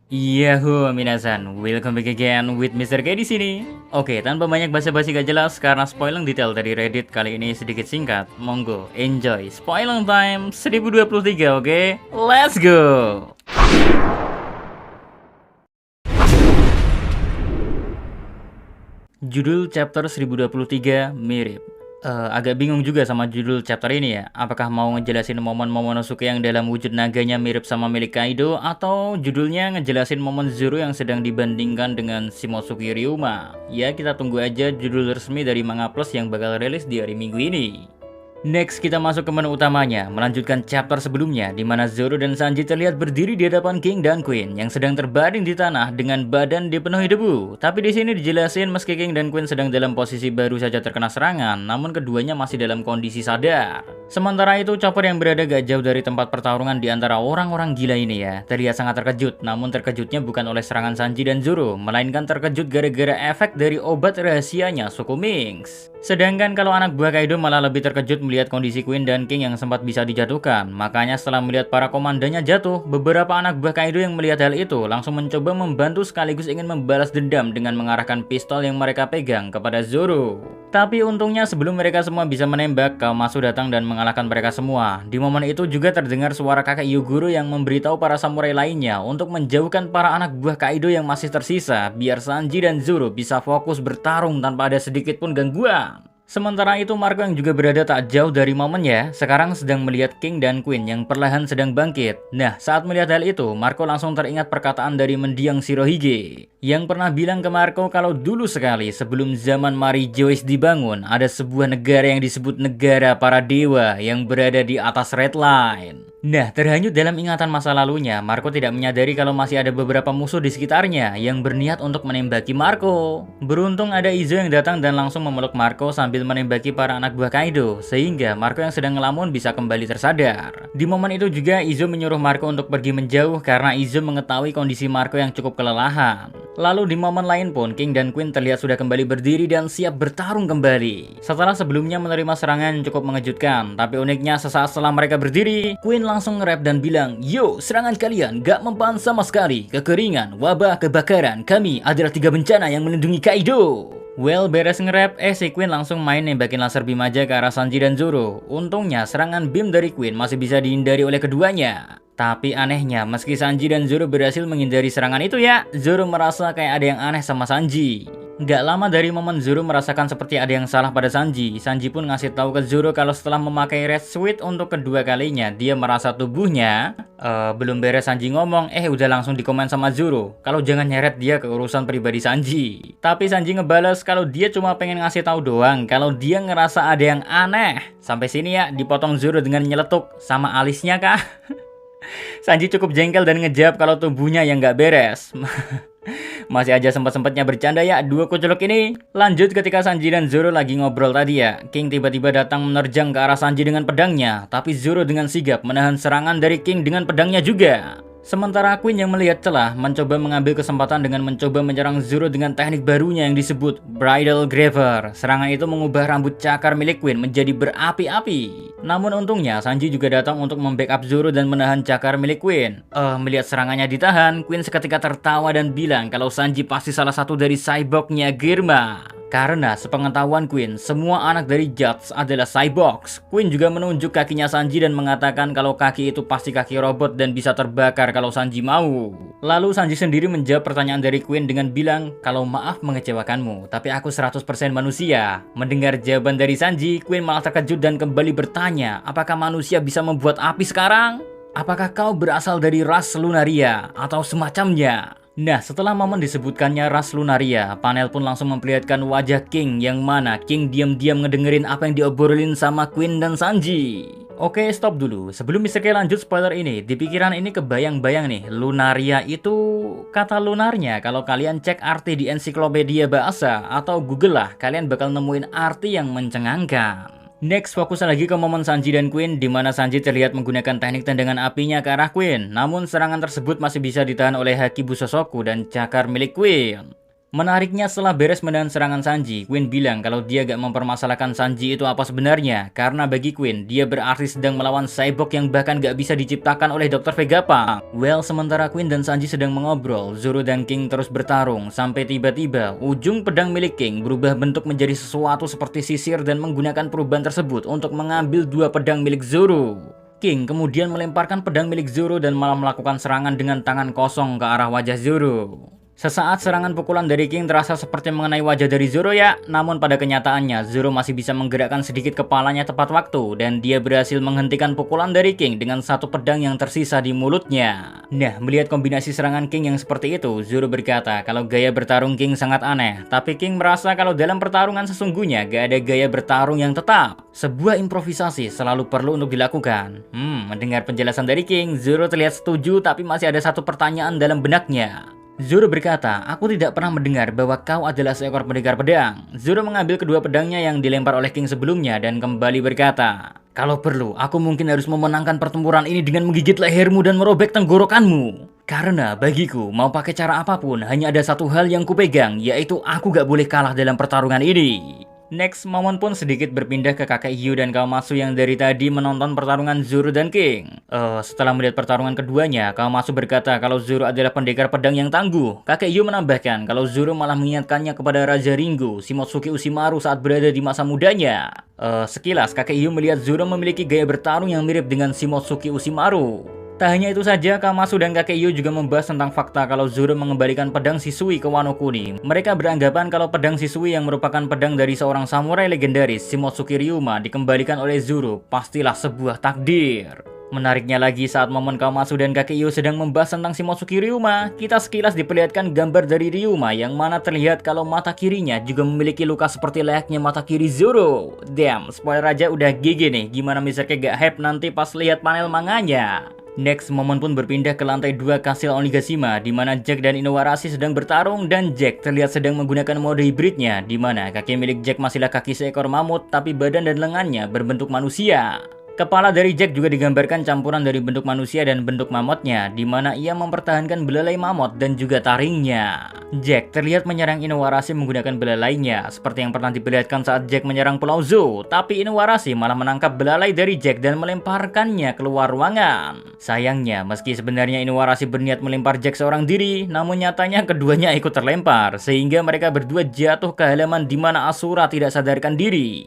Yahoo minasan, welcome back again with Mr. K di sini. Oke, tanpa banyak basa-basi gak jelas karena spoiling detail dari Reddit kali ini sedikit singkat. Monggo, enjoy spoiling time 1023, oke? Let's go. Judul chapter 1023 mirip. Agak bingung juga sama judul chapter ini ya. Apakah mau ngejelasin momen Momonosuke yang dalam wujud naganya mirip sama milik Kaido, atau judulnya ngejelasin momen Zoro yang sedang dibandingkan dengan Shimotsuki Ryuma? Ya, kita tunggu aja judul resmi dari Manga Plus yang bakal rilis di hari Minggu ini. Next, kita masuk ke menu utamanya, melanjutkan chapter sebelumnya di mana Zoro dan Sanji terlihat berdiri di hadapan King dan Queen yang sedang terbaring di tanah dengan badan dipenuhi debu. Tapi di sini dijelasin meski King dan Queen sedang dalam posisi baru saja terkena serangan, namun keduanya masih dalam kondisi sadar. Sementara itu, Chopper yang berada gak jauh dari tempat pertarungan di antara orang-orang gila ini ya, terlihat sangat terkejut, namun terkejutnya bukan oleh serangan Sanji dan Zoro, melainkan terkejut gara-gara efek dari obat rahasianya Suku Minx. Sedangkan kalau anak buah Kaido malah lebih terkejut melihat kondisi Queen dan King yang sempat bisa dijatuhkan. Makanya setelah melihat para komandannya jatuh, beberapa anak buah Kaido yang melihat hal itu langsung mencoba membantu sekaligus ingin membalas dendam dengan mengarahkan pistol yang mereka pegang kepada Zoro. Tapi untungnya sebelum mereka semua bisa menembak, Kawamatsu datang dan mengalahkan mereka semua. Di momen itu juga terdengar suara kakek Yuguru yang memberitahu para samurai lainnya untuk menjauhkan para anak buah Kaido yang masih tersisa, biar Sanji dan Zoro bisa fokus bertarung tanpa ada sedikit pun gangguan. Sementara itu, Marco yang juga berada tak jauh dari momennya, sekarang sedang melihat King dan Queen yang perlahan sedang bangkit. Nah, saat melihat hal itu, Marco langsung teringat perkataan dari mendiang Shirohige yang pernah bilang ke Marco kalau dulu sekali sebelum zaman Mary Joyce dibangun, ada sebuah negara yang disebut negara para dewa yang berada di atas Red Line. Nah, terhanyut dalam ingatan masa lalunya, Marco tidak menyadari kalau masih ada beberapa musuh di sekitarnya yang berniat untuk menembaki Marco. Beruntung ada Izo yang datang dan langsung memeluk Marco sambil menembaki para anak buah Kaido, sehingga Marco yang sedang ngelamun bisa kembali tersadar. Di momen itu juga Izo menyuruh Marco untuk pergi menjauh karena Izo mengetahui kondisi Marco yang cukup kelelahan. Lalu di momen lain pun, King dan Queen terlihat sudah kembali berdiri dan siap bertarung kembali. Setelah sebelumnya menerima serangan yang cukup mengejutkan, tapi uniknya sesaat setelah mereka berdiri, Queen langsung nge-rap dan bilang, "Yo, serangan kalian gak mempan sama sekali. Kekeringan, wabah, kebakaran, kami adalah 3 bencana yang melindungi Kaido." Well, beres nge-rap, si Queen langsung main nembakin laser beam aja ke arah Sanji dan Zoro. Untungnya serangan beam dari Queen masih bisa dihindari oleh keduanya. Tapi anehnya, meski Sanji dan Zoro berhasil menghindari serangan itu ya, Zoro merasa kayak ada yang aneh sama Sanji. Gak lama dari momen Zoro merasakan seperti ada yang salah pada Sanji, Sanji pun ngasih tahu ke Zoro kalau setelah memakai Red Sweet untuk kedua kalinya, dia merasa tubuhnya... belum beres Sanji ngomong, udah langsung dikomen sama Zoro kalau jangan nyeret dia ke urusan pribadi Sanji. Tapi Sanji ngebales kalau dia cuma pengen ngasih tahu doang kalau dia ngerasa ada yang aneh. Sampai sini ya, dipotong Zoro dengan nyeletuk, sama alisnya kah? Sanji cukup jengkel dan ngejawab kalau tubuhnya yang gak beres. Masih aja sempat-sempatnya bercanda ya dua kuculuk ini. Lanjut ketika Sanji dan Zoro lagi ngobrol tadi ya, King tiba-tiba datang menerjang ke arah Sanji dengan pedangnya, tapi Zoro dengan sigap menahan serangan dari King dengan pedangnya juga. Sementara Queen yang melihat celah mencoba mengambil kesempatan dengan mencoba menyerang Zoro dengan teknik barunya yang disebut Bridal Graver. Serangan itu mengubah rambut cakar milik Queen menjadi berapi-api. Namun untungnya Sanji juga datang untuk membackup Zoro dan menahan cakar milik Queen. Melihat serangannya ditahan, Queen seketika tertawa dan bilang kalau Sanji pasti salah satu dari cyborgnya Girma. Karena sepengetahuan Queen, semua anak dari Judge adalah cyborgs. Queen juga menunjuk kakinya Sanji dan mengatakan kalau kaki itu pasti kaki robot dan bisa terbakar kalau Sanji mau. Lalu Sanji sendiri menjawab pertanyaan dari Queen dengan bilang kalau maaf mengecewakanmu, tapi aku 100% manusia. Mendengar jawaban dari Sanji, Queen malah terkejut dan kembali bertanya, apakah manusia bisa membuat api sekarang? Apakah kau berasal dari ras Lunaria atau semacamnya? Nah, setelah momen disebutkannya ras Lunaria, panel pun langsung memperlihatkan wajah King yang mana King diam-diam ngedengerin apa yang diobrolin sama Queen dan Sanji. Oke, stop dulu. Sebelum Mr. K lanjut spoiler ini, di pikiran ini kebayang-bayang nih, Lunaria itu kata lunarnya. Kalau kalian cek arti di ensiklopedia bahasa atau Google lah, kalian bakal nemuin arti yang mencengangkan. Next, fokus lagi ke momen Sanji dan Queen, di mana Sanji terlihat menggunakan teknik tendangan apinya ke arah Queen. Namun serangan tersebut masih bisa ditahan oleh Haki Busosoku dan cakar milik Queen. Menariknya setelah beres menahan serangan Sanji, Queen bilang kalau dia gak mempermasalahkan Sanji itu apa sebenarnya, karena bagi Queen, dia berarti sedang melawan cyborg yang bahkan gak bisa diciptakan oleh Dr. Vegapunk. Well, sementara Queen dan Sanji sedang mengobrol, Zoro dan King terus bertarung, sampai tiba-tiba ujung pedang milik King berubah bentuk menjadi sesuatu seperti sisir dan menggunakan perubahan tersebut untuk mengambil dua pedang milik Zoro. King kemudian melemparkan pedang milik Zoro dan malah melakukan serangan dengan tangan kosong ke arah wajah Zoro. Sesaat serangan pukulan dari King terasa seperti mengenai wajah dari Zoro ya, namun pada kenyataannya Zoro masih bisa menggerakkan sedikit kepalanya tepat waktu dan dia berhasil menghentikan pukulan dari King dengan satu pedang yang tersisa di mulutnya. Nah, melihat kombinasi serangan King yang seperti itu, Zoro berkata kalau gaya bertarung King sangat aneh, tapi King merasa kalau dalam pertarungan sesungguhnya gak ada gaya bertarung yang tetap. Sebuah improvisasi selalu perlu untuk dilakukan. Mendengar penjelasan dari King, Zoro terlihat setuju tapi masih ada satu pertanyaan dalam benaknya. Zoro berkata, aku tidak pernah mendengar bahwa kau adalah seekor pendekar pedang. Zoro mengambil kedua pedangnya yang dilempar oleh King sebelumnya dan kembali berkata, kalau perlu, aku mungkin harus memenangkan pertempuran ini dengan menggigit lehermu dan merobek tenggorokanmu. Karena bagiku, mau pakai cara apapun, hanya ada satu hal yang kupegang, yaitu aku gak boleh kalah dalam pertarungan ini. Next, momen pun sedikit berpindah ke kakek Hyu dan Kaomasu yang dari tadi menonton pertarungan Zoro dan King. Setelah melihat pertarungan keduanya, Kaomasu berkata kalau Zoro adalah pendekar pedang yang tangguh. Kakek Hyu menambahkan kalau Zoro malah mengingatkannya kepada Raja Ringo, Shimotsuki Uchimaru saat berada di masa mudanya. Sekilas, kakek Hyu melihat Zoro memiliki gaya bertarung yang mirip dengan Shimotsuki Uchimaru. Tak hanya itu saja, Kaomasu dan kakek Hyu juga membahas tentang fakta kalau Zoro mengembalikan pedang Shisui ke Wano Kuni. Mereka beranggapan kalau pedang Shisui yang merupakan pedang dari seorang samurai legendaris, Shimotsuki Ryuma, dikembalikan oleh Zoro, pastilah sebuah takdir. Menariknya lagi saat momen Kaomasu dan kakek Hyu sedang membahas tentang Shimotsuki Ryuma, kita sekilas diperlihatkan gambar dari Ryuma yang mana terlihat kalau mata kirinya juga memiliki luka seperti layaknya mata kiri Zoro. Damn, spoiler aja udah GG nih, gimana misalnya gak hype nanti pas lihat panel manganya. Next, momen pun berpindah ke lantai 2 kastil Onigashima di mana Jack dan Inuarashi sedang bertarung dan Jack terlihat sedang menggunakan mode hibridnya di mana kaki milik Jack masihlah kaki seekor mamut tapi badan dan lengannya berbentuk manusia. Kepala dari Jack juga digambarkan campuran dari bentuk manusia dan bentuk mamutnya, di mana ia mempertahankan belalai mamut dan juga taringnya. Jack terlihat menyerang Inuarashi menggunakan belalainya, seperti yang pernah diperlihatkan saat Jack menyerang Pulau Zou, tapi Inuarashi malah menangkap belalai dari Jack dan melemparkannya keluar ruangan. Sayangnya, meski sebenarnya Inuarashi berniat melempar Jack seorang diri, namun nyatanya keduanya ikut terlempar, sehingga mereka berdua jatuh ke halaman di mana Asura tidak sadarkan diri.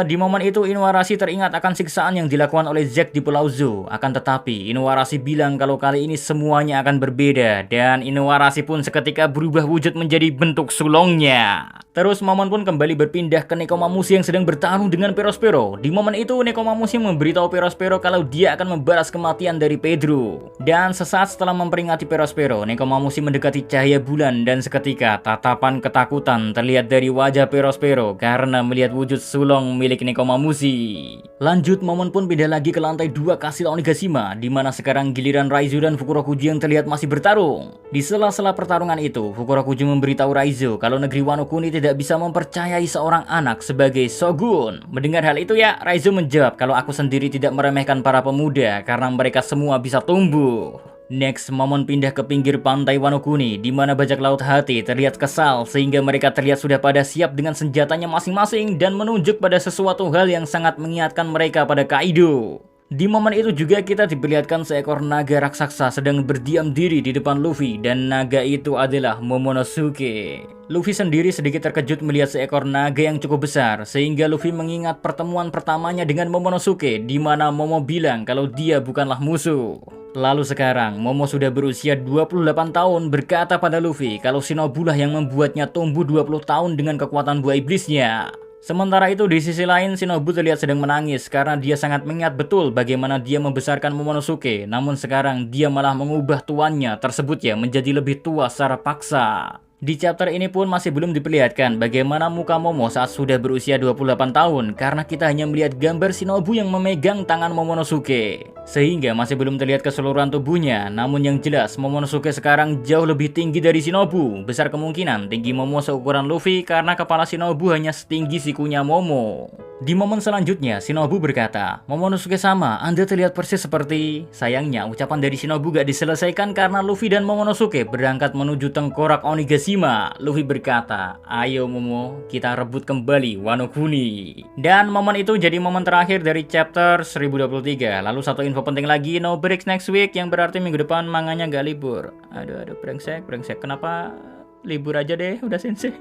Di momen itu Inuarashi teringat akan siksaan yang dilakukan oleh Zack di Pulau Zou. Akan tetapi Inuarashi bilang kalau kali ini semuanya akan berbeda dan Inuarashi pun seketika berubah wujud menjadi bentuk sulongnya. Terus momen pun kembali berpindah ke Nekomamushi yang sedang bertarung dengan Perospero. Di momen itu Nekomamushi memberitahu Perospero kalau dia akan membalas kematian dari Pedro. Dan sesaat setelah memperingati Perospero, Nekomamushi mendekati cahaya bulan dan seketika tatapan ketakutan terlihat dari wajah Perospero karena melihat wujud sulong milik Nekomamushi. Lanjut, momen pun pindah lagi ke lantai 2 kastil Onigashima di mana sekarang giliran Raizo dan Fukurokuji yang terlihat masih bertarung. Di sela-sela pertarungan itu, Fukurokuji memberitahu Raizo kalau negeri Wano Kuni tidak bisa mempercayai seorang anak sebagai shogun. Mendengar hal itu ya, Raizo menjawab kalau aku sendiri tidak meremehkan para pemuda karena mereka semua bisa tumbuh. Next, momen pindah ke pinggir pantai Wano Kuni di mana bajak laut Hati terlihat kesal sehingga mereka terlihat sudah pada siap dengan senjatanya masing-masing dan menunjuk pada sesuatu hal yang sangat mengingatkan mereka pada Kaido. Di momen itu juga kita diperlihatkan seekor naga raksasa sedang berdiam diri di depan Luffy dan naga itu adalah Momonosuke. Luffy sendiri sedikit terkejut melihat seekor naga yang cukup besar sehingga Luffy mengingat pertemuan pertamanya dengan Momonosuke di mana Momo bilang kalau dia bukanlah musuh. Lalu sekarang Momo sudah berusia 28 tahun berkata pada Luffy kalau Shinobu lah yang membuatnya tumbuh 20 tahun dengan kekuatan buah iblisnya. Sementara itu di sisi lain Shinobu terlihat sedang menangis karena dia sangat mengingat betul bagaimana dia membesarkan Momonosuke, namun sekarang dia malah mengubah tuannya tersebut ya menjadi lebih tua secara paksa. Di chapter ini pun masih belum diperlihatkan bagaimana muka Momo saat sudah berusia 28 tahun karena kita hanya melihat gambar Shinobu yang memegang tangan Momonosuke. sehingga masih belum terlihat keseluruhan tubuhnya. Namun yang jelas, Momonosuke sekarang jauh lebih tinggi dari Shinobu. Besar kemungkinan tinggi Momo seukuran Luffy karena kepala Shinobu hanya setinggi sikunya Momo. Di momen selanjutnya, Shinobu berkata, "Momonosuke sama, Anda terlihat persis seperti..." Sayangnya, ucapan dari Shinobu gak diselesaikan karena Luffy dan Momonosuke berangkat menuju tengkorak Onigashima. Luffy berkata, "Ayo Momo, kita rebut kembali Wano Kuni." Dan momen itu jadi momen terakhir dari chapter 1023. Lalu satu info penting lagi, no breaks next week, yang berarti minggu depan manganya gak libur. Aduh, brengsek. Kenapa libur aja deh, udah sensei.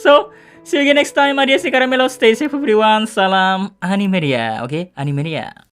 So, see you again next time. Adios, Caramelo. Stay safe everyone. Salam Animedia, oke? Animedia.